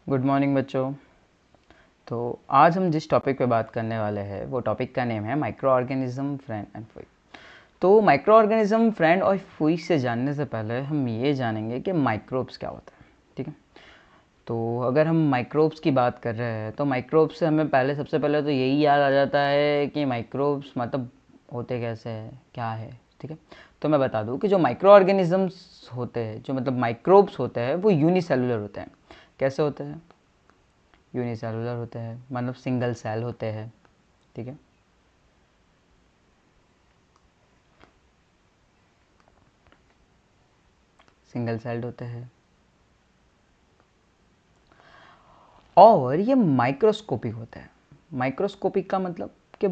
Good morning बच्चों। तो आज हम जिस टॉपिक पे बात करने वाले हैं वो टॉपिक का नेम है माइक्रो ऑर्गेनिज्म, फ्रेंड एंड फुई। तो माइक्रो ऑर्गेनिज्म, फ्रेंड और फुई से जानने से पहले हम ये जानेंगे कि माइक्रोब्स क्या होता है। ठीक है, तो अगर हम माइक्रोब्स की बात कर रहे हैं तो माइक्रोब्स से हमें सबसे पहले तो यही याद आ जाता है कि माइक्रोब्स मतलब होते कैसे हैं, क्या है। ठीक है, तो मैं बता दूं कि जो माइक्रो ऑर्गेनिजम्स होते हैं, जो मतलब माइक्रोब्स होते हैं, वो यूनिसेलुलर होते हैं। कैसे होते हैं? यूनिसेलुलर होते हैं, मतलब सिंगल सेल होते हैं। ठीक है, सिंगल सेल्ड होते हैं और ये माइक्रोस्कोपिक होते हैं। माइक्रोस्कोपिक का मतलब कि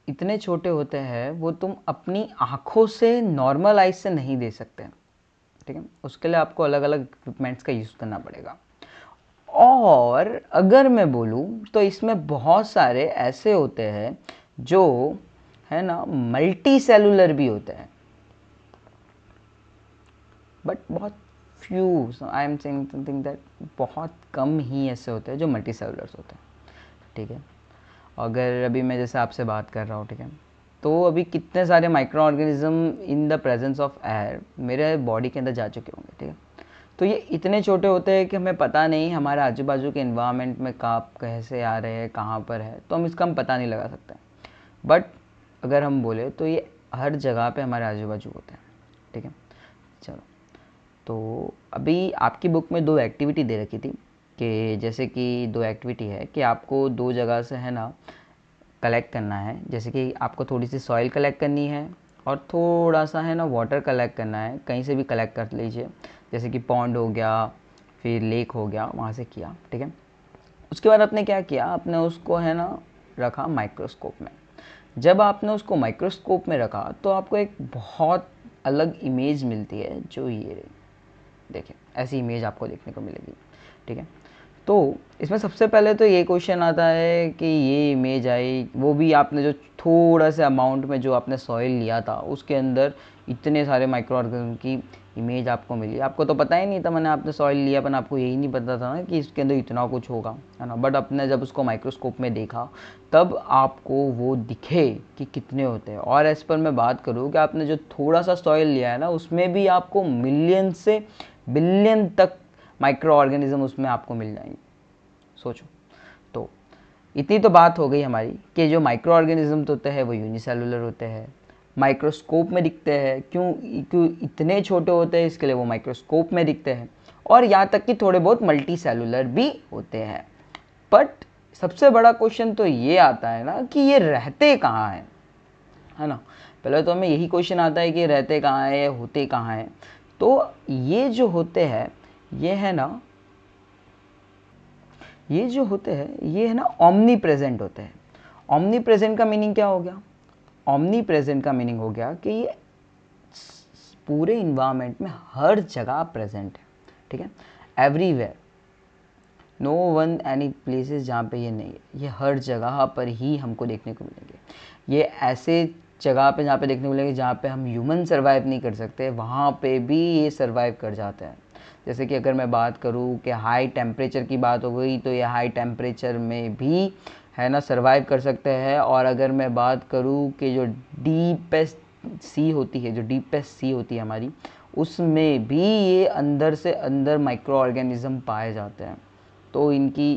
इतने छोटे होते हैं वो तुम अपनी आँखों से नॉर्मल आइज से नहीं दे सकते। ठीक है, उसके लिए आपको अलग अलग इक्विपमेंट्स का यूज़ करना पड़ेगा। और अगर मैं बोलूँ तो इसमें बहुत सारे ऐसे होते हैं जो है ना मल्टी सेलुलर भी होते हैं, बट बहुत few, I am saying something that बहुत कम ही ऐसे होते हैं जो मल्टी सेलुलर्स होते हैं। ठीक है, अगर अभी मैं जैसे आपसे बात कर रहा हूँ, ठीक है, तो अभी कितने सारे micro organism in the presence of air मेरे बॉडी के अंदर जा चुके होंगे। ठीक है, तो ये इतने छोटे होते हैं कि हमें पता नहीं हमारे आजू बाजू के इन्वायरमेंट में कहाँ कैसे आ रहे हैं, कहाँ पर है, तो हम पता नहीं लगा सकते। बट अगर हम बोले तो ये हर जगह पे हमारे आजू बाजू होते हैं। ठीक है, चलो, तो अभी आपकी बुक में दो एक्टिविटी दे रखी थी कि जैसे कि दो एक्टिविटी है कि आपको दो जगह से है ना कलेक्ट करना है। जैसे कि आपको थोड़ी सी सॉइल कलेक्ट करनी है और थोड़ा सा है ना वाटर कलेक्ट करना है, कहीं से भी कलेक्ट कर लीजिए। जैसे कि पॉन्ड हो गया, फिर लेक हो गया, वहाँ से किया। ठीक है, उसके बाद आपने क्या किया, आपने उसको है ना रखा माइक्रोस्कोप में। जब आपने उसको माइक्रोस्कोप में रखा तो आपको एक बहुत अलग इमेज मिलती है, जो ये रही। देखिए, ऐसी इमेज आपको देखने को मिलेगी। ठीक है, तो इसमें सबसे पहले तो ये क्वेश्चन आता है कि ये इमेज आई, वो भी आपने जो थोड़ा सा अमाउंट में जो आपने सॉइल लिया था उसके अंदर इतने सारे माइक्रो ऑर्गेनिज्म की इमेज आपको मिली। आपको तो पता ही नहीं था, मैंने आपने सॉइल लिया पर आपको यही नहीं पता था ना कि इसके अंदर इतना कुछ होगा, है ना। बट आपने जब उसको माइक्रोस्कोप में देखा तब आपको वो दिखे कि कितने होते हैं। और एज पर मैं बात करूँ कि आपने जो थोड़ा सा सॉइल लिया है ना, उसमें भी आपको मिलियन से बिलियन तक माइक्रो ऑर्गेनिज्म उसमें आपको मिल जाएंगे। सोचो, तो इतनी तो बात हो गई हमारी कि जो माइक्रो ऑर्गेनिज्म होते हैं वो यूनिसेलुलर होते हैं, माइक्रोस्कोप में दिखते हैं। क्यों क्यों इतने छोटे होते हैं, इसके लिए वो माइक्रोस्कोप में दिखते हैं। और यहाँ तक कि थोड़े बहुत मल्टी सेलुलर भी होते हैं। बट सबसे बड़ा क्वेश्चन तो ये आता है ना कि ये रहते कहाँ हैं, है ना। पहले तो हमें यही क्वेश्चन आता है कि रहते कहाँ हैं, होते कहाँ हैं। तो ये जो होते हैं, ये है ना, ये जो होते हैं ये है ना ओमनी प्रेजेंट होते हैं। ओमनी प्रेजेंट का मीनिंग क्या हो गया? ओमनी प्रेजेंट का मीनिंग हो गया कि ये पूरे इन्वायरमेंट में हर जगह प्रेजेंट है। ठीक है, everywhere, no one any places जहाँ पे ये नहीं है, ये हर जगह पर ही हमको देखने को मिलेंगे। ये ऐसे जगह पे जहाँ पे देखने को मिलेंगे जहाँ पे हम ह्यूमन सर्वाइव नहीं कर सकते, वहाँ पे भी ये सर्वाइव कर जाते हैं। जैसे कि अगर मैं बात करूँ कि हाई टेम्परेचर की बात हो गई, तो ये हाई टेम्परेचर में भी है ना सर्वाइव कर सकते हैं। और अगर मैं बात करूँ कि जो डीपेस्ट सी होती है, जो डीपेस्ट सी होती है हमारी, उसमें भी ये अंदर से अंदर माइक्रो ऑर्गेनिज्म पाए जाते हैं। तो इनकी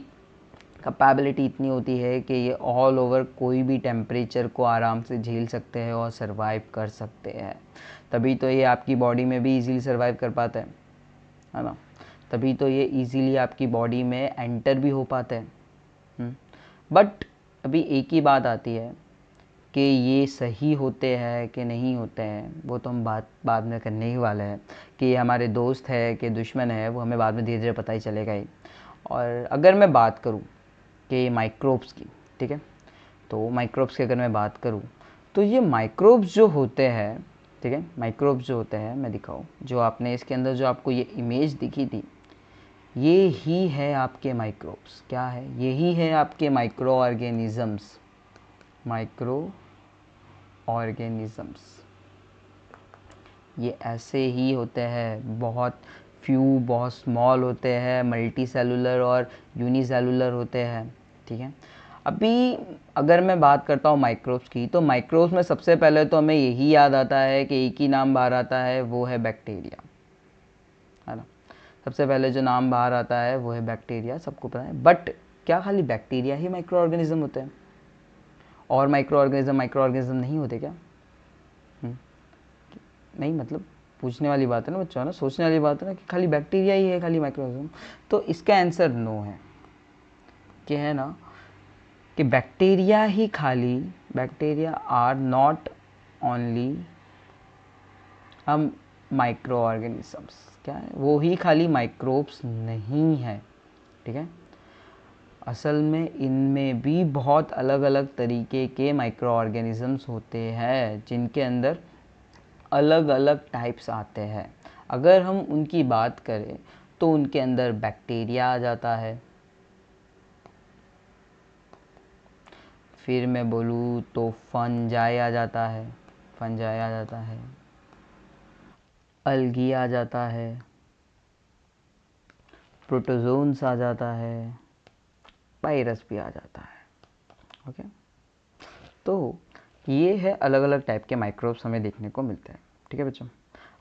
कैपेबिलिटी इतनी होती है कि ये ऑल ओवर कोई भी टेम्परेचर को आराम से झेल सकते हैं और सरवाइव कर सकते हैं। तभी तो ये आपकी बॉडी में भी इजीली सरवाइव कर पाते हैं, है ना। तभी तो ये इजीली आपकी बॉडी में एंटर भी हो पाते हैं। बट अभी एक ही बात आती है कि ये सही होते हैं कि नहीं होते हैं, वो तो हम बात बाद में करने ही वाले हैं। कि ये हमारे दोस्त है कि दुश्मन है, वो हमें बाद में धीरे धीरे पता ही चलेगा ही। और अगर मैं बात करूँ कि माइक्रोब्स की, ठीक है, तो माइक्रोब्स की अगर मैं बात करूँ तो ये माइक्रोब्स जो होते हैं, ठीक है, माइक्रोब्स जो होते हैं, मैं दिखाऊँ जो आपने इसके अंदर जो आपको ये इमेज दिखी थी, ये ही है आपके माइक्रोब्स। क्या है? यही है आपके माइक्रो ऑर्गेनिजम्स। माइक्रो ऑर्गेनिजम्स ये ऐसे ही होते हैं, बहुत फ्यू बहुत स्मॉल होते हैं, मल्टी सेलुलर और यूनिसेलुलर होते हैं, ठीक है। अभी अगर मैं बात करता हूँ माइक्रोब्स की, तो माइक्रोब्स में सबसे पहले तो हमें यही याद आता है कि एक ही नाम बाहर आता है, वो है बैक्टीरिया, है ना। सबसे पहले जो नाम बाहर आता है वो है बैक्टीरिया, सबको पता है। बट क्या खाली बैक्टीरिया ही माइक्रो ऑर्गेनिज्म होते हैं और माइक्रो ऑर्गेनिज्म नहीं होते क्या? नहीं, मतलब पूछने वाली बात है ना बच्चों, है ना, सोचने वाली बात है ना कि खाली बैक्टीरिया ही है खाली माइक्रो ऑर्गेनिज्म। तो इसका आंसर नो है, कि है ना कि बैक्टीरिया आर नॉट ओनली हम माइक्रो ऑर्गेनिजम्स, क्या है वो ही खाली माइक्रोब्स नहीं है, ठीक है। असल में इनमें भी बहुत अलग अलग तरीके के माइक्रो ऑर्गेनिजम्स होते हैं, जिनके अंदर अलग अलग टाइप्स आते हैं। अगर हम उनकी बात करें तो उनके अंदर बैक्टीरिया आ जाता है, फिर मैं बोलूँ तो फंजाई आ जाता है, अलगी आ जाता है, प्रोटोजोन्स आ जाता है, वायरस भी आ जाता है। ओके, तो ये है अलग अलग टाइप के माइक्रोब्स हमें देखने को मिलते हैं, ठीक है बच्चों।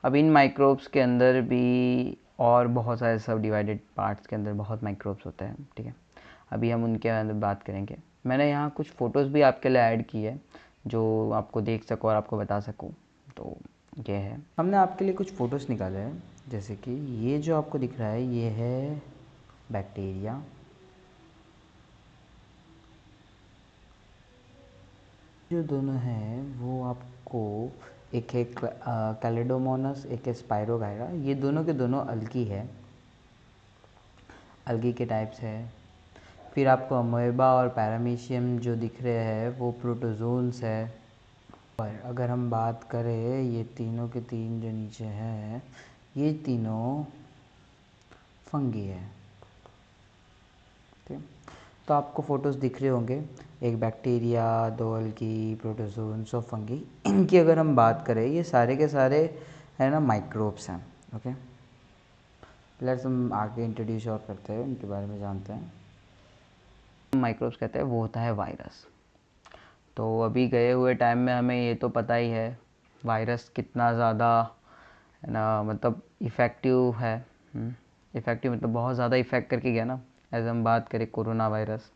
अब इन माइक्रोब्स के अंदर भी और बहुत सारे सब डिवाइडेड पार्ट्स के अंदर बहुत माइक्रोब्स होते हैं, ठीक है। अभी हम उनके अंदर बात करेंगे। मैंने यहाँ कुछ फ़ोटोज़ भी आपके लिए ऐड की है जो आपको देख सको और आपको बता सकूँ। तो ये है, हमने आपके लिए कुछ फ़ोटोज़ निकाले हैं, जैसे कि ये जो आपको दिख रहा है ये है बैक्टीरिया, जो दोनों हैं वो आपको एक है कैलेडोमोनास, एक है स्पाइरोगायरा। ये दोनों के दोनों अलगी है, अलगी के टाइप्स है। फिर आपको अमोएबा और पैरामीशियम जो दिख रहे हैं वो प्रोटोजोन्स है। और अगर हम बात करें ये तीनों के तीन जो नीचे हैं ये तीनों फंगी है, ठीक है। तो आपको फ़ोटोज़ दिख रहे होंगे, एक बैक्टीरिया, दो अलगी, प्रोटोजोन्स और फंगी। इनकी अगर हम बात करें ये सारे के सारे है ना माइक्रोब्स हैं, ओके। लेट्स हम आगे इंट्रोड्यूस और करते हैं, उनके बारे में जानते हैं। माइक्रोब्स कहते हैं वो होता है वायरस। तो अभी गए हुए टाइम में हमें ये तो पता ही है वायरस कितना ज़्यादा है ना, मतलब इफ़ेक्टिव है। इफ़ेक्टिव मतलब बहुत ज़्यादा इफ़ेक्ट करके गया ना। एज हम बात करें कोरोना वायरस,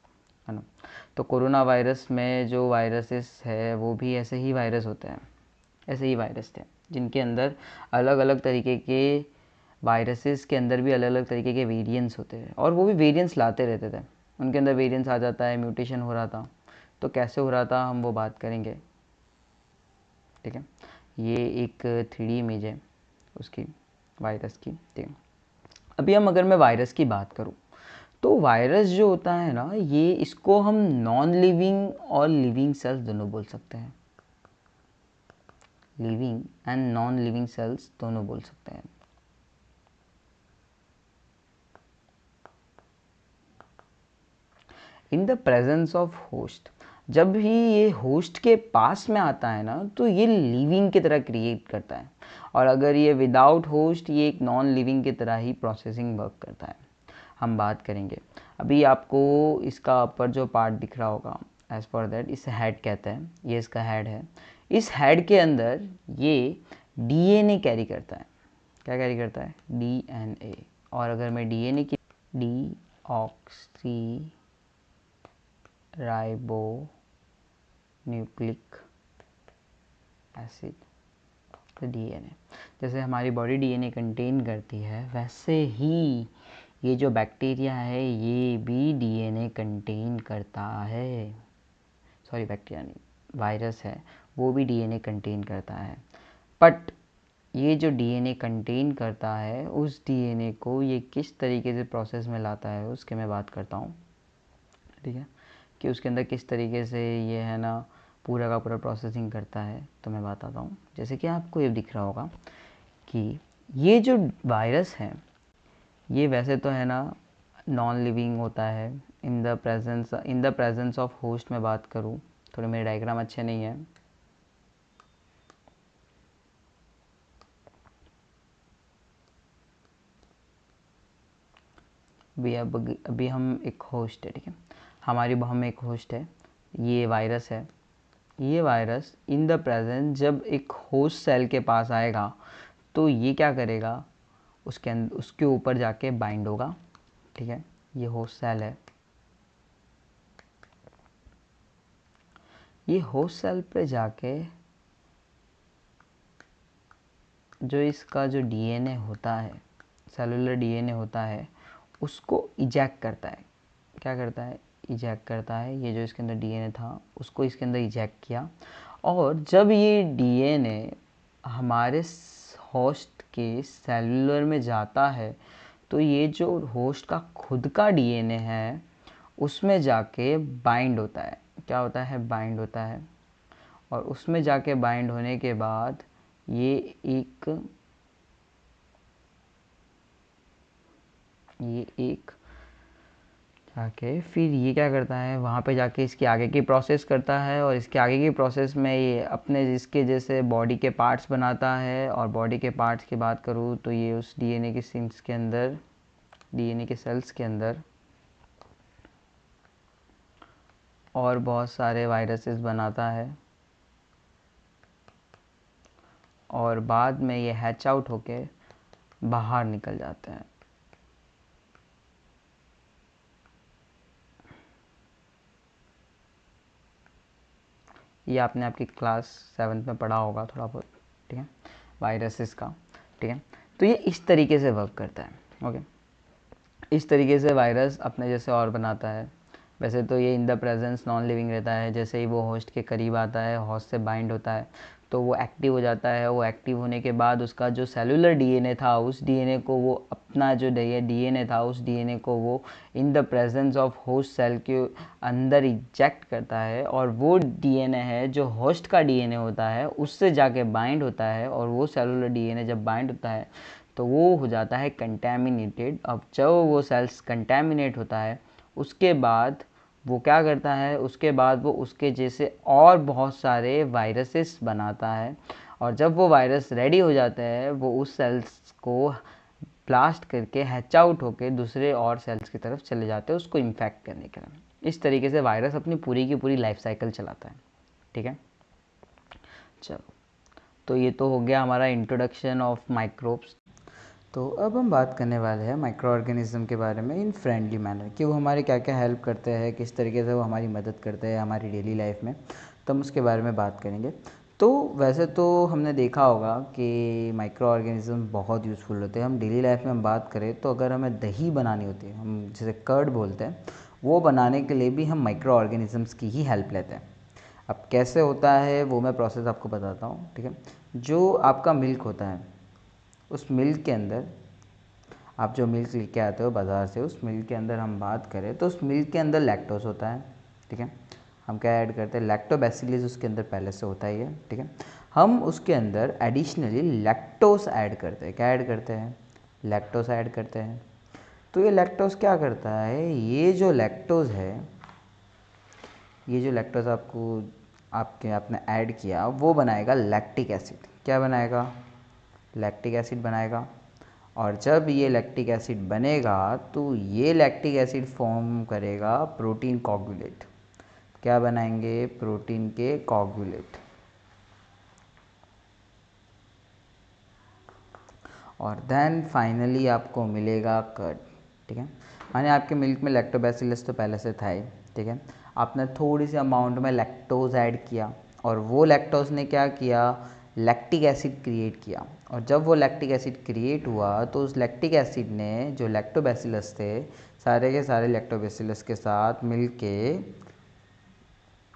है ना, तो कोरोना वायरस में जो वायरसेस है वो भी ऐसे ही वायरस होते हैं, ऐसे ही वायरस थे जिनके अंदर अलग अलग तरीके के वायरसेस के अंदर भी अलग अलग तरीके के वेरिएंट्स होते हैं और वो भी वेरिएंट्स लाते रहते थे। उनके अंदर वेरिएंट्स आ जाता है, म्यूटेशन हो रहा था। तो कैसे हो रहा था हम वो बात करेंगे, ठीक है। ये एक 3D इमेज है उसकी, वायरस की, ठीक है। अभी हम अगर मैं वायरस की बात करूँ तो वायरस जो होता है ना, ये इसको हम नॉन लिविंग और लिविंग सेल्स दोनों बोल सकते हैं, living and non living cells दोनों बोल सकते हैं। इन द प्रेजेंस ऑफ होस्ट, जब भी ये होस्ट के पास में आता है ना तो ये लिविंग की तरह क्रिएट करता है, और अगर ये विदाउट होस्ट ये एक नॉन लिविंग की तरह ही प्रोसेसिंग वर्क करता है। हम बात करेंगे अभी, आपको इसका अपर जो पार्ट दिख रहा होगा, एज पर दैट इसे हेड कहते हैं, ये इसका हेड है। इस हेड के अंदर ये डीएनए कैरी करता है। क्या कैरी करता है? डीएनए। और अगर मैं डीएनए की डीऑक्सी राइबो न्यूक्लिक एसिड, तो डीएनए, जैसे हमारी बॉडी डीएनए कंटेन करती है वैसे ही ये जो बैक्टीरिया है ये भी डीएनए कंटेन करता है। सॉरी, बैक्टीरिया नहीं, वायरस है वो भी डीएनए कंटेन करता है। बट ये जो डीएनए कंटेन करता है उस डीएनए को ये किस तरीके से प्रोसेस में लाता है उसके मैं बात करता हूँ, ठीक है, कि उसके अंदर किस तरीके से ये है ना पूरा का पूरा प्रोसेसिंग करता है। तो मैं बताता हूँ, जैसे कि आपको ये दिख रहा होगा कि ये जो वायरस है ये वैसे तो है ना नॉन लिविंग होता है। इन द प्रेजेंस ऑफ होस्ट में बात करूँ, थोड़े मेरे डायग्राम अच्छे नहीं हैं, अभी हम एक होस्ट है, ठीक है, हमारी बॉडी में एक होस्ट है, ये वायरस है। ये वायरस इन द प्रेजेंट जब एक होस्ट सेल के पास आएगा तो ये क्या करेगा, उसके ऊपर जाके बाइंड होगा, ठीक है। ये होस्ट सेल है, ये होस्ट सेल पे जाके जो इसका जो डीएनए होता है, सेलुलर डीएनए होता है, उसको इजेक्ट करता है। क्या करता है, इजेक्ट करता है। ये जो इसके अंदर डीएनए था उसको इसके अंदर इजेक्ट किया, और जब ये डीएनए हमारे होस्ट के सेलुलर में जाता है तो ये जो होस्ट का खुद का डीएनए है उसमें जाके बाइंड होता है। क्या होता है, बाइंड होता है। और उसमें जाके बाइंड होने के बाद ये एक जाके फिर ये क्या करता है, वहाँ पे जाके इसकी आगे की प्रोसेस करता है, और इसके आगे की प्रोसेस में ये अपने इसके जैसे बॉडी के पार्ट्स बनाता है। और बॉडी के पार्ट्स की बात करूँ तो ये उस डीएनए के सेल्स के अंदर, डीएनए के सेल्स के अंदर और बहुत सारे वायरसेस बनाता है, और बाद में ये हैच आउट होके बाहर निकल जाते हैं। ये आपने आपकी क्लास 7th में पढ़ा होगा थोड़ा बहुत, ठीक है, वायरसेस का, ठीक है। तो ये इस तरीके से वर्क करता है, ओके। इस तरीके से वायरस अपने जैसे और बनाता है। वैसे तो ये इन द प्रेजेंस नॉन लिविंग रहता है, जैसे ही वो होस्ट के करीब आता है, होस्ट से बाइंड होता है तो वो एक्टिव हो जाता है। वो एक्टिव होने के बाद उसका जो सेलुलर डीएनए था, उस डीएनए को वो अपना जो डीएनए था, उस डीएनए को वो in the presence of host cell के अंदर इजेक्ट करता है, और वो डीएनए है जो होस्ट का डीएनए होता है उससे जाके बाइंड होता है। और वो सेलुलर डीएनए जब बाइंड होता है तो वो हो जाता है कंटेमिनेटेड। अब जब वो सेल्स कंटेमिनेट होता है उसके बाद वो क्या करता है, उसके बाद वो उसके जैसे और बहुत सारे वायरसेस बनाता है। और जब वो वायरस रेडी हो जाते हैं वो उस सेल्स को ब्लास्ट करके हैच आउट होकर दूसरे और सेल्स की तरफ चले जाते हैं उसको इन्फेक्ट करने के लिए। इस तरीके से वायरस अपनी पूरी की पूरी लाइफ साइकिल चलाता है, ठीक है। चलो, तो ये तो हो गया हमारा इंट्रोडक्शन ऑफ माइक्रोब्स। तो अब हम बात करने वाले हैं माइक्रो ऑर्गेनिज्म के बारे में इन फ्रेंडली मैनर, कि वो हमारे क्या क्या हेल्प करते हैं, किस तरीके से वो हमारी मदद करते हैं हमारी डेली लाइफ में। तो हम उसके बारे में बात करेंगे। तो वैसे तो हमने देखा होगा कि माइक्रो ऑर्गेनिज्म बहुत यूज़फुल होते हैं। हम डेली लाइफ में हम बात करें तो अगर हमें दही बनानी होती है, हम जिसे कर्ड बोलते हैं, वो बनाने के लिए भी हम माइक्रो ऑर्गेनिजम्स की ही हेल्प लेते हैं। अब कैसे होता है वो मैं प्रोसेस आपको बताता हूँ, ठीक है। जो आपका मिल्क होता है, उस मिल्क के अंदर आप जो मिल्क लेके आते हो बाज़ार से, उस मिल्क के अंदर हम बात करें तो उस मिल्क के अंदर लैक्टोज होता है, ठीक है। हम क्या ऐड करते हैं, लैक्टोबैसिलस उसके अंदर पहले से होता ही है, ठीक है। हम उसके अंदर एडिशनली लैक्टोस ऐड करते हैं। क्या ऐड करते हैं, लैक्टोस ऐड करते हैं। तो ये लैक्टोस क्या करता है, ये जो लैक्टोस है, ये जो लैक्टोस आपने ऐड किया वो बनाएगा लैक्टिक एसिड। क्या बनाएगा, लैक्टिक एसिड बनाएगा। और जब ये लैक्टिक एसिड बनेगा तो ये लैक्टिक एसिड फॉर्म करेगा प्रोटीन कोगुलेट। क्या बनाएंगे, प्रोटीन के कोगुलेट। और देन फाइनली आपको मिलेगा कर्ड, ठीक है। माने आपके मिल्क में लैक्टोबैसिलस तो पहले से था ही, ठीक है। आपने थोड़ी सी अमाउंट में लैक्टोज ऐड किया, और वो लैक्टोज ने क्या किया, लैक्टिक एसिड क्रिएट किया। और जब वो लैक्टिक एसिड क्रिएट हुआ तो उस लैक्टिक एसिड ने जो लैक्टोबैसिलस थे, सारे के सारे लैक्टोबैसिलस के साथ मिलके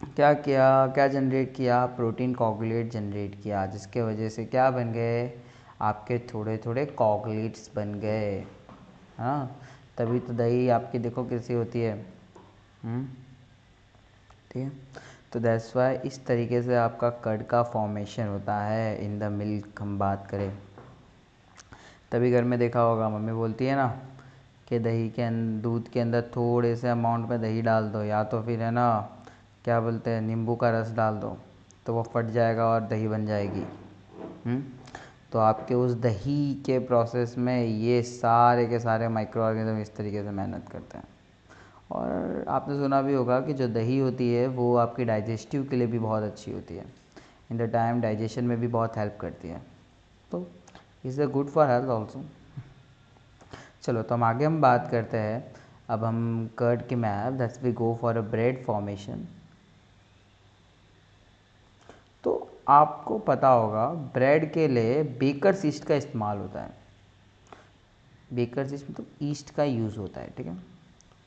क्या किया, क्या जनरेट किया, प्रोटीन कोगुलेट जनरेट किया, जिसके वजह से क्या बन गए, आपके थोड़े थोड़े कोगुलेट्स बन गए। हाँ, तभी तो दही आपकी देखो कैसी होती है, ठीक है। तो दैट्स वाई इस तरीके से आपका कर्ड का फॉर्मेशन होता है इन द मिल्क। हम बात करें तभी घर में देखा होगा मम्मी बोलती है ना कि दही के दूध के अंदर थोड़े से अमाउंट में दही डाल दो, या तो फिर है ना क्या बोलते हैं नींबू का रस डाल दो, तो वो फट जाएगा और दही बन जाएगी। तो आपके उस दही के प्रोसेस में ये सारे के सारे माइक्रो ऑर्गेनिज्म इस तरीके से मेहनत करते हैं। और आपने सुना भी होगा कि जो दही होती है वो आपकी डाइजेस्टिव के लिए भी बहुत अच्छी होती है, इन द टाइम डाइजेशन में भी बहुत हेल्प करती है, तो is a good for health also. चलो तो हम बात करते हैं, अब हम कर्ड के map that's we go for a bread formation. तो आपको पता होगा ब्रेड के लिए बेकर्स ईस्ट का इस्तेमाल होता है। बेकर्स ईस्ट मतलब ईस्ट का यूज़ होता है, ठीक है।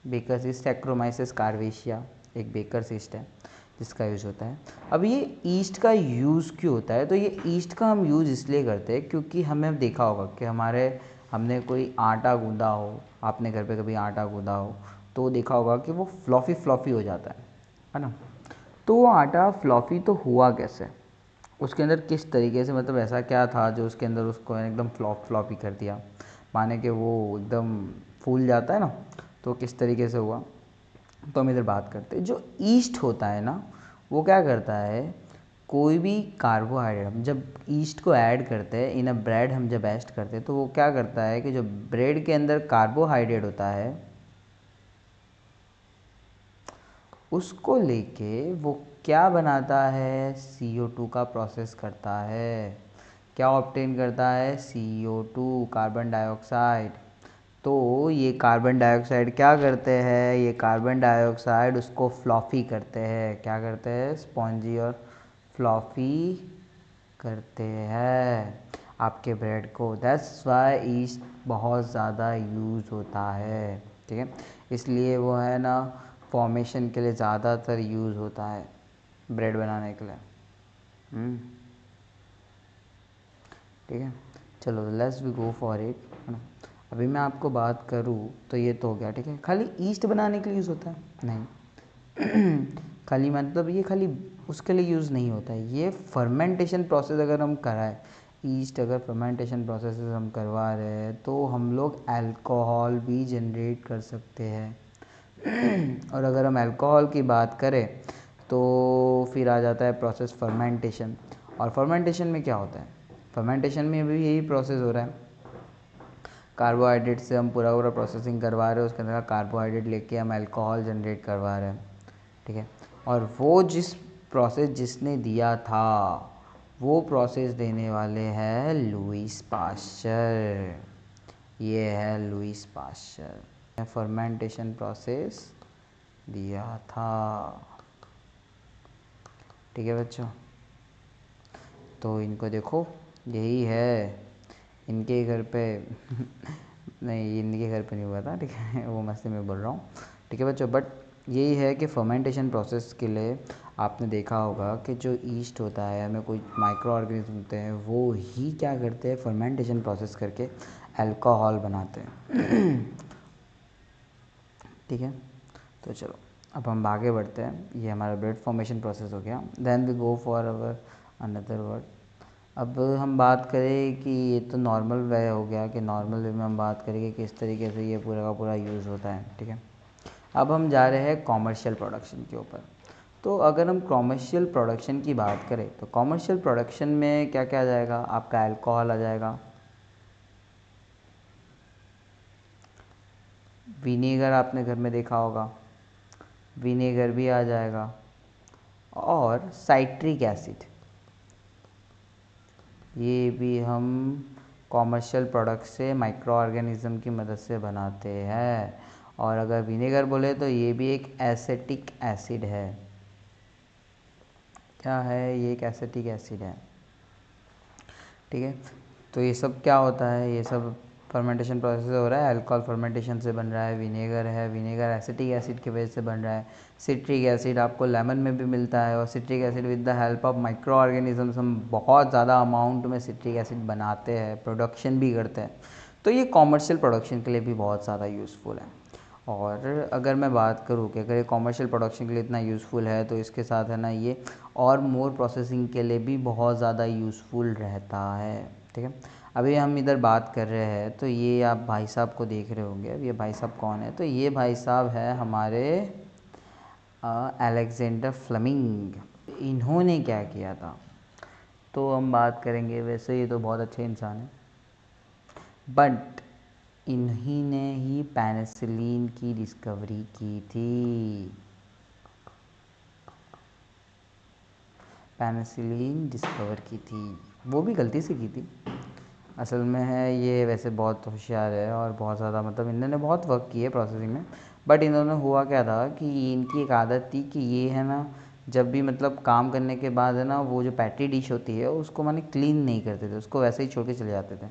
बेकर्स ईस्ट सैक्रोमाइसिस कार्वेशिया एक बेकर्स ईस्ट है जिसका यूज़ होता है। अब ये ईस्ट का यूज़ क्यों होता है, तो ये ईस्ट का हम यूज़ इसलिए करते हैं क्योंकि हमें देखा होगा कि हमने कोई आटा गूंदा हो, आपने घर पे कभी आटा गूंदा हो तो देखा होगा कि वो फ्लॉफ़ी फ्लॉफ़ी हो जाता है ना। तो वो आटा फ्लॉफ़ी तो हुआ कैसे, उसके अंदर किस तरीके से, मतलब ऐसा क्या था जो उसके अंदर उसको एकदम फ्लॉपी कर दिया, माने कि वो एकदम फूल जाता है ना, तो किस तरीके से हुआ। तो हम इधर बात करते हैं, जो ईस्ट होता है ना वो क्या करता है, कोई भी कार्बोहाइड्रेट हम जब ईस्ट को ऐड करते हैं इन अ ब्रेड, हम जब ऐड करते हैं तो वो क्या करता है कि जो ब्रेड के अंदर कार्बोहाइड्रेट होता है उसको लेके वो क्या बनाता है, CO2 का प्रोसेस करता है। क्या ऑब्टेन करता है, CO2 कार्बन डाइऑक्साइड। तो ये कार्बन डाइऑक्साइड क्या करते हैं, ये कार्बन डाइऑक्साइड उसको फ्लॉफी करते हैं, क्या करते हैं, स्पॉन्जी और फ्लॉफी करते हैं आपके ब्रेड को। दैट्स वाई ईस्ट बहुत ज़्यादा यूज़ होता है, ठीक है। इसलिए वो है ना फॉर्मेशन के लिए ज़्यादातर यूज़ होता है ब्रेड बनाने के लिए। ठीक है, चलो let's we go for it, है ना। अभी मैं आपको बात करूँ तो ये तो हो गया, ठीक है। खाली ईस्ट बनाने के लिए यूज़ होता है नहीं खाली मतलब ये खाली उसके लिए यूज़ नहीं होता है, ये फर्मेंटेशन प्रोसेस अगर हम कराएं, ईस्ट अगर फर्मेंटेशन प्रोसेस हम करवा रहे हैं तो हम लोग अल्कोहल भी जनरेट कर सकते हैं और अगर हम अल्कोहल की बात करें तो फिर आ जाता है प्रोसेस फर्मेंटेशन। और फर्मेंटेशन में क्या होता है, फर्मेंटेशन में भी यही प्रोसेस हो रहा है, कार्बोहाइड्रेट से हम पूरा प्रोसेसिंग करवा रहे हैं, उसके अंदर का कार्बोहाइड्रेट लेके हम अल्कोहल जनरेट करवा रहे हैं, ठीक है। और वो जिस प्रोसेस जिसने दिया था वो प्रोसेस देने वाले हैं लुईस पास्चर, ये है लुईस पास्चर, फर्मेंटेशन प्रोसेस दिया था, ठीक है बच्चों। तो इनको देखो यही है इनके घर पे नहीं इनके घर पे नहीं हुआ था, ठीक है वो मस्ती में बोल रहा हूँ, ठीक है बच्चों। बट यही है कि फर्मेंटेशन प्रोसेस के लिए आपने देखा होगा कि जो ईस्ट होता है, हमें कोई माइक्रो ऑर्गेनिज्म होते हैं वो ही क्या करते हैं, फर्मेंटेशन प्रोसेस करके अल्कोहल बनाते हैं ठीक है। तो चलो अब हम आगे बढ़ते हैं, ये हमारा ब्रेड फॉर्मेशन प्रोसेस हो गया। Then we go for our another word. अब हम बात करें कि ये तो नॉर्मल वे हो गया कि नॉर्मल वे में हम बात करेंगे किस तरीके से ये पूरा का पूरा यूज़ होता है, ठीक है। अब हम जा रहे हैं कॉमर्शियल प्रोडक्शन के ऊपर। तो अगर हम कॉमर्शियल प्रोडक्शन की बात करें तो कॉमर्शियल प्रोडक्शन में क्या क्या आ जाएगा, आपका अल्कोहल आ जाएगा, विनेगर आपने घर में देखा होगा, विनेगर भी आ जाएगा, और साइट्रिक एसिड, ये भी हम कॉमर्शियल प्रोडक्ट से माइक्रो ऑर्गेनिज्म की मदद से बनाते हैं। और अगर विनेगर बोले तो ये भी एक एसिटिक एसिड है, क्या है ये, एक एसिटिक एसिड है, ठीक है। तो ये सब क्या होता है, ये सब फर्मेंटेशन प्रोसेस हो रहा है, अल्कोहल फर्मेंटेशन से बन रहा है, विनेगर है, विनेगर एसिटिक एसिड की वजह से बन रहा है, सिट्रिक एसिड आपको लेमन में भी मिलता है, और citric acid with the help of micro organisms हम बहुत ज़्यादा अमाउंट में सिट्रिक एसिड बनाते हैं, प्रोडक्शन भी करते हैं। तो ये कॉमर्शियल प्रोडक्शन के लिए भी बहुत ज़्यादा यूज़फुल है। और अगर मैं बात करूँ कि अगर ये कॉमर्शियल प्रोडक्शन के लिए इतना यूज़फुल है तो इसके साथ है ना ये और मोर प्रोसेसिंग के लिए भी बहुत ज़्यादा यूज़फुल रहता है, ठीक है। अभी हम इधर बात कर रहे हैं तो ये आप भाई साहब को देख रहे होंगे, अब ये भाई साहब कौन है, तो ये भाई साहब है हमारे अलेक्जेंडर फ्लेमिंग। इन्होंने क्या किया था, तो हम बात करेंगे, वैसे ये तो बहुत अच्छे इंसान हैं, बट इन्हीं ने ही पेनिसिलिन की डिस्कवरी की थी। पेनिसिलिन डिस्कवर की थी, वो भी गलती से की थी असल में। है ये वैसे बहुत होशियार है और बहुत ज़्यादा मतलब इन्होंने बहुत वर्क किए प्रोसेसिंग में, बट इन्होंने हुआ क्या था कि इनकी एक आदत थी कि ये है ना, जब भी मतलब काम करने के बाद है ना, वो जो पैटी डिश होती है उसको माने क्लीन नहीं करते थे, उसको वैसे ही छोड़ के चले जाते थे।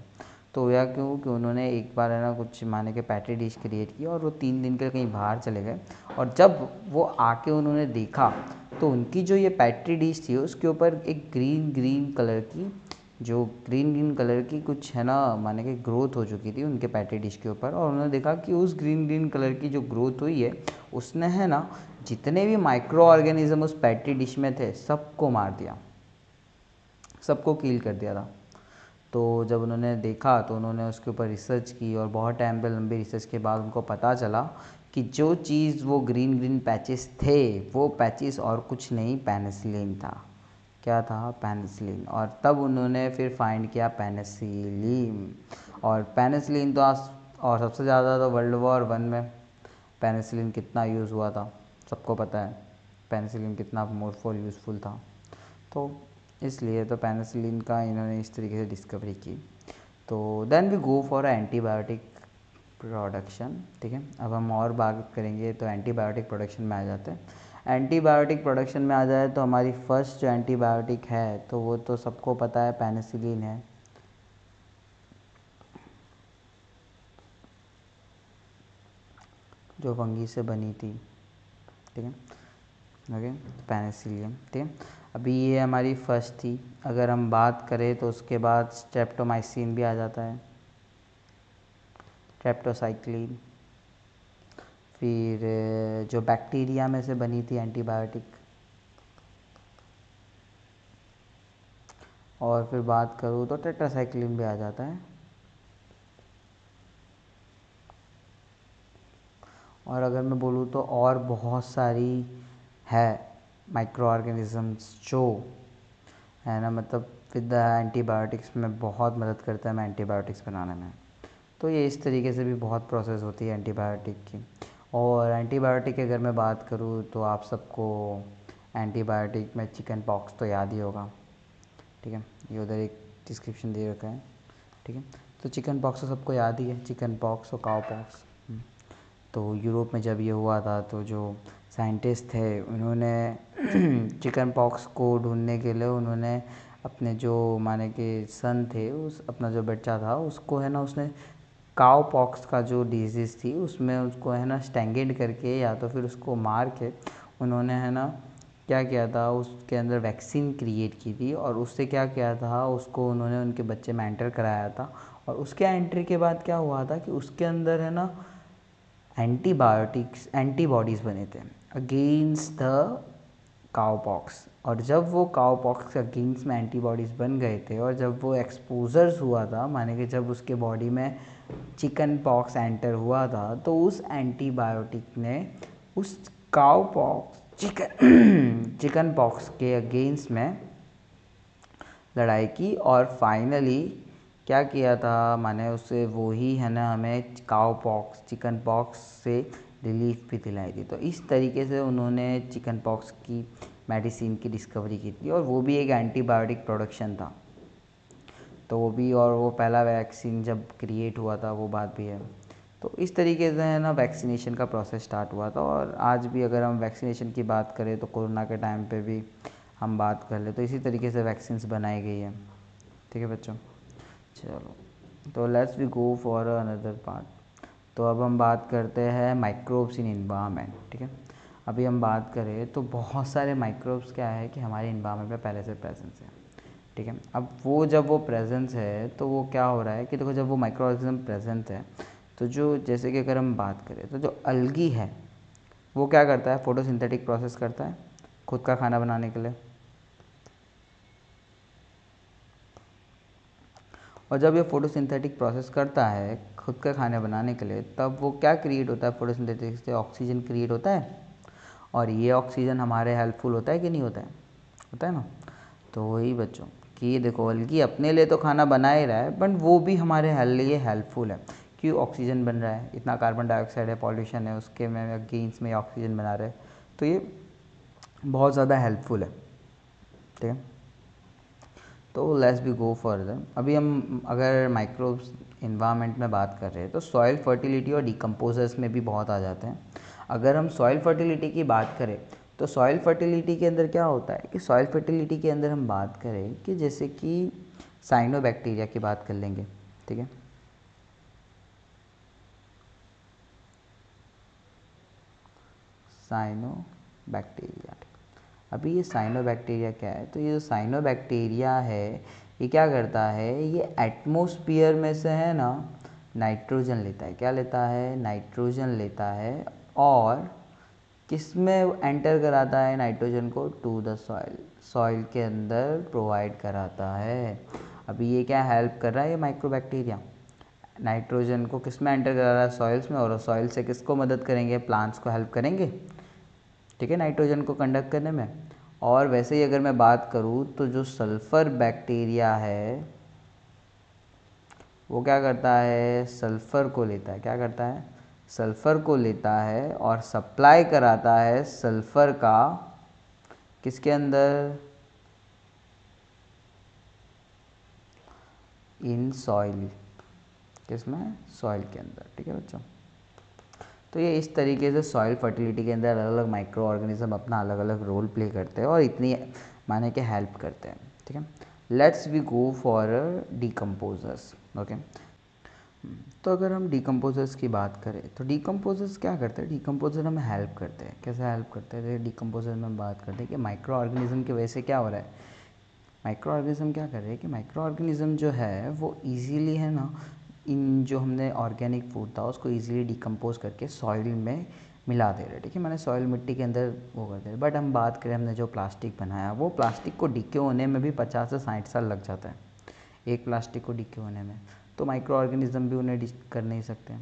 तो या क्यों कि उन्होंने एक बार है ना कुछ माने के पैटी डिश क्रिएट की और वो 3 दिन के लिए कहीं बाहर चले गए, और जब वो आके उन्होंने देखा तो उनकी जो ये पैटी डिश थी उसके ऊपर एक ग्रीन कलर की, जो ग्रीन कलर की कुछ है ना माने कि ग्रोथ हो चुकी थी उनके पैटी डिश के ऊपर। और उन्होंने देखा कि उस ग्रीन कलर की जो ग्रोथ हुई है उसने है ना जितने भी माइक्रो ऑर्गेनिज्म उस पैटी डिश में थे सबको मार दिया, सबको किल कर दिया था। तो जब उन्होंने देखा तो उन्होंने उसके ऊपर रिसर्च की और बहुत टाइम पे लंबी रिसर्च के बाद उनको पता चला कि जो चीज़ वो ग्रीन पैचेस थे वो पैचेस और कुछ नहीं पेनिसिलिन था। क्या था? पेनिसिलिन। और तब उन्होंने फिर फाइंड किया पेनिसिलिन। और पेनिसिलिन तो आज, और सबसे ज़्यादा तो वर्ल्ड वॉर 1 में पेनिसिलिन कितना यूज़ हुआ था सबको पता है, पेनिसिलिन कितना मोरफुल यूज़फुल था। तो इसलिए तो पेनिसिलिन का इन्होंने इस तरीके से डिस्कवरी की। तो then we go for antibiotic production. ठीक है, अब हम और बात करेंगे तो एंटीबायोटिक प्रोडक्शन में आ जाते हैं। एंटीबायोटिक प्रोडक्शन में आ जाए तो हमारी फर्स्ट जो एंटीबायोटिक है तो वो तो सबको पता है पेनिसिलिन है। जो फंगी से बनी थी, ठीक है, ओके, पेनिसिलिन। ठीक है, अभी ये हमारी फर्स्ट थी। अगर हम बात करें तो उसके बाद स्ट्रेप्टोमाइसिन भी आ जाता है, स्ट्रेप्टोसाइक्लिन। फिर जो बैक्टीरिया में से बनी थी एंटीबायोटिक, और फिर बात करूँ तो टेट्रासाइक्लिन भी आ जाता है। और अगर मैं बोलूँ तो और बहुत सारी है माइक्रो ऑर्गेनिजम्स जो है ना मतलब विद द एंटीबायोटिक्स में बहुत मदद करता है हमें एंटीबायोटिक्स बनाने में। तो ये इस तरीके से भी बहुत प्रोसेस होती है एंटीबायोटिक की। और एंटीबायोटिक की अगर मैं बात करूँ तो आप सबको एंटीबायोटिक में चिकन पॉक्स तो याद ही होगा। ठीक है, ये उधर एक डिस्क्रिप्शन दे रखा है। ठीक है, तो चिकन पॉक्स तो सबको याद ही है, चिकन पॉक्स और काउ पॉक्स। तो यूरोप में जब ये हुआ था तो जो साइंटिस्ट थे उन्होंने चिकन पॉक्स को ढूंढने के लिए उन्होंने अपने जो माने कि सन थे, उस अपना जो बच्चा था उसको है ना, उसने काउ पॉक्स का जो डिजीज़ थी उसमें उसको है ना स्टैंगेड करके या तो फिर उसको मार के उन्होंने है ना क्या किया था, उसके अंदर वैक्सीन क्रिएट की थी। और उससे क्या किया था, उसको उन्होंने उनके बच्चे में एंटर कराया था। और उसके एंट्री के बाद क्या हुआ था कि उसके अंदर है ना एंटीबायोटिक्स एंटीबॉडीज़ बने थे अगेंस्ट द काउपॉक्स। और जब वो काउपॉक्स के अगेंस्ट में एंटीबॉडीज़ बन गए थे और जब वो एक्सपोजर्स हुआ था, माने कि जब उसके बॉडी में चिकन पॉक्स एंटर हुआ था, तो उस एंटीबायोटिक ने उस काउपॉक्स चिकन पॉक्स के अगेंस्ट में लड़ाई की और फाइनली क्या किया था, माने उससे वो ही है ना हमें काउ पॉक्स चिकन पॉक्स से रिलीफ भी दिलाई थी। तो इस तरीके से उन्होंने चिकन पॉक्स की मेडिसिन की डिस्कवरी की थी और वो भी एक एंटीबायोटिक प्रोडक्शन था। तो वो भी, और वो पहला वैक्सीन जब क्रिएट हुआ था वो बात भी है। तो इस तरीके से है ना वैक्सीनेशन का प्रोसेस स्टार्ट हुआ था। और आज भी अगर हम वैक्सीनेशन की बात करें तो कोरोना के टाइम पे भी हम बात कर ले तो इसी तरीके से वैक्सीन्स बनाई गई है। ठीक है बच्चों, चलो तो let's we go for another part. तो अब हम बात करते हैं माइक्रोब्स इन इन्वायरमेंट। ठीक है, अभी हम बात करें तो बहुत सारे माइक्रोब्स क्या है कि हमारे इन्वायरमेंट में पहले से प्रेजेंस है। ठीक है, अब वो जब वो प्रेजेंस है तो वो क्या हो रहा है कि देखो जब वो माइक्रो ऑर्गेनिज्म प्रेजेंट है तो जो जैसे कि अगर हम बात करें तो जो अलगी है वो क्या करता है, फोटोसिंथेटिक प्रोसेस करता है खुद का खाना बनाने के लिए। और जब ये फोटोसिंथेटिक प्रोसेस करता है खुद का खाना बनाने के लिए, तब वो क्या क्रिएट होता है, फोटोसिंथेटिक से ऑक्सीजन क्रिएट होता है। और ये ऑक्सीजन हमारे हेल्पफुल होता है कि नहीं होता है, होता है ना। तो वही बच्चों कि कि देखो अलगी अपने लिए तो खाना बना ही रहा है, बट वो भी हमारे लिए हेल्पफुल है, क्यों ऑक्सीजन बन रहा है, इतना कार्बन डाइऑक्साइड है, पॉल्यूशन है, उसके में अगेंस्ट में ऑक्सीजन बना रहे हैं, तो ये बहुत ज़्यादा हेल्पफुल है। ठीक है, तो लेट्स बी गो फर्दर। अभी हम अगर माइक्रोब्स इन्वायरमेंट में बात कर रहे हैं तो सॉइल फर्टिलिटी और डिकम्पोजर्स में भी बहुत आ जाते हैं। अगर हम सॉइल फर्टिलिटी की बात करें तो सॉइल फर्टिलिटी के अंदर क्या होता है कि सॉइल फर्टिलिटी के अंदर हम बात करें कि जैसे कि साइनोबैक्टीरिया की बात कर लेंगे। ठीक है, साइनोबैक्टीरिया। अभी ये साइनोबैक्टीरिया क्या है, तो ये जो साइनोबैक्टीरिया है ये क्या करता है, ये एटमॉस्फेयर में से है ना नाइट्रोजन लेता है। क्या लेता है, नाइट्रोजन लेता है, और किस में एंटर कराता है नाइट्रोजन को, टू द सॉइल, सॉइल के अंदर प्रोवाइड कराता है। अभी ये क्या हेल्प कर रहा है, ये माइक्रोबैक्टीरिया नाइट्रोजन को किस में एंटर करा रहा है, सॉइल्स में, और सॉइल से किसको मदद करेंगे, प्लांट्स को हेल्प करेंगे। ठीक है, नाइट्रोजन को कंडक्ट करने में। और वैसे ही अगर मैं बात करूँ तो जो सल्फ़र बैक्टीरिया है वो क्या करता है, सल्फ़र को लेता है। क्या करता है, सल्फ़र को लेता है और सप्लाई कराता है सल्फ़र का किसके अंदर, इन सॉइल, किसमें, सॉइल के अंदर। ठीक है बच्चों, तो ये इस तरीके से सॉइल फर्टिलिटी के अंदर अलग अलग माइक्रो ऑर्गेनिज्म अपना अलग अलग रोल प्ले करते हैं और इतनी माने के हेल्प करते हैं। ठीक है, let's we go for decomposers. Okay, तो अगर हम डिकम्पोजर्स की बात करें तो डिकम्पोजर्स क्या करते हैं, डिकम्पोजर हमें हेल्प करते हैं। कैसे हेल्प करते हैं, डिकम्पोजर में हम बात करते हैं कि माइक्रो ऑर्गेनिज्म की वजह से क्या हो रहा है, माइक्रो ऑर्गेनिज्म क्या कर रहे हैं कि माइक्रो ऑर्गेनिज्म जो है वो इजीली है ना, इन जो हमने ऑर्गेनिक फूड था उसको इजीली डिकम्पोज करके सॉइल में मिला दे रहे हैं। ठीक है, मैंने सॉइल मिट्टी के अंदर वो कर दे रहे। बट हम बात करें हमने जो प्लास्टिक बनाया, वो प्लास्टिक को डिके होने में भी 50 से 60 साल लग जाता है, एक प्लास्टिक को डिके होने में। तो माइक्रो ऑर्गेनिज्म भी उन्हें कर नहीं सकते।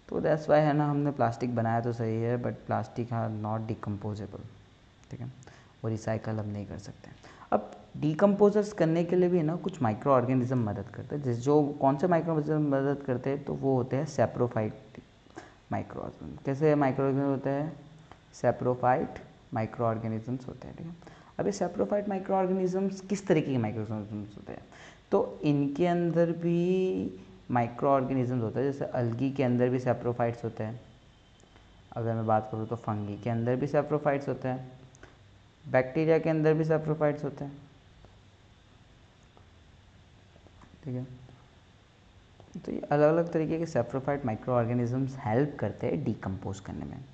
तो दैट्स वाई है ना, हमने प्लास्टिक बनाया तो सही है, but plastic are not decomposable. ठीक है, वो रिसाइकल हम नहीं कर सकते। अब डिकम्पोजर्स करने के लिए भी ना कुछ माइक्रो ऑर्गेनिज्म मदद करते हैं। जिस जो कौन से माइक्रो ऑर्गेनिज्म मदद करते हैं, तो वो होते हैं सेप्रोफाइट माइक्रो ऑर्गेनिज्म। कैसे माइक्रो ऑर्गेनिज्म होते हैं, सेप्रोफाइट माइक्रो ऑर्गेनिजम्स होते हैं। ठीक है, अब ये सेप्रोफाइट माइक्रो ऑर्गेनिजम्स किस तरीके के माइक्रो ऑर्गेनिजम्स होते हैं, तो इनके अंदर भी माइक्रो ऑर्गेनिजम्स होते हैं। जैसे अलगी के अंदर भी सेप्रोफाइट्स होते हैं, अगर मैं बात करूँ तो फंगी के अंदर भी सेप्रोफाइट्स होते हैं, बैक्टीरिया के अंदर भी सेप्रोफाइट्स होते हैं। ठीक है, तो ये अलग अलग तरीके के सेप्रोफाइट माइक्रो ऑर्गेनिजम्स हेल्प करते हैं डिकम्पोज करने में।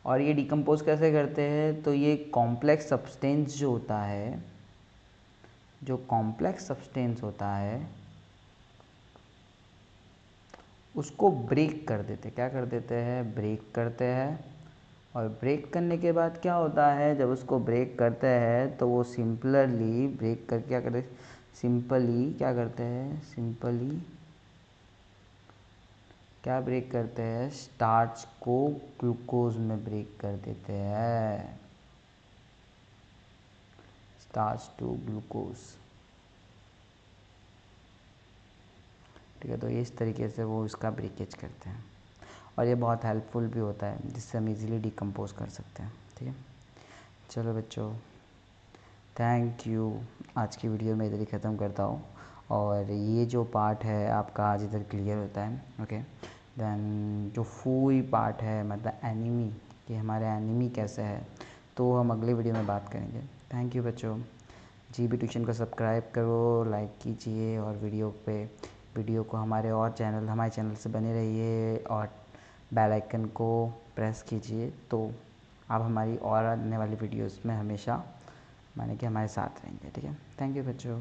और ये डिकम्पोज कैसे करते हैं, तो ये कॉम्प्लेक्स सब्सटेंस जो होता है, जो कॉम्प्लेक्स सब्सटेंस होता है उसको ब्रेक कर देते। क्या कर देते हैं, ब्रेक करते हैं। और ब्रेक करने के बाद क्या होता है, जब उसको ब्रेक करते हैं तो वो सिंपलरली ब्रेक कर क्या करते, सिंपली क्या करते हैं, सिंपली क्या ब्रेक करते हैं, स्टार्च को ग्लूकोज में ब्रेक कर देते हैं, स्टार्च टू ग्लूकोज। ठीक है, तो इस तरीके से वो इसका ब्रेकेज करते हैं और ये बहुत हेल्पफुल भी होता है, जिससे हम इजीली डिकम्पोज कर सकते हैं। ठीक है, चलो बच्चों, थैंक यू। आज की वीडियो मैं इधर ही ख़त्म करता हूँ, और ये जो पार्ट है आपका आज इधर क्लियर होता है। ओके, देन जो फुल पार्ट है मतलब एनिमी, कि हमारे एनिमी कैसे है, तो हम अगले वीडियो में बात करेंगे। थैंक यू बच्चों। जीबी ट्यूशन को सब्सक्राइब करो, लाइक कीजिए, और वीडियो को हमारे चैनल से बने रहिए, और बेल आइकन को प्रेस कीजिए, तो आप हमारी और आने वाली वीडियोस में हमेशा माने कि हमारे साथ रहेंगे। ठीक है, थैंक यू बच्चों।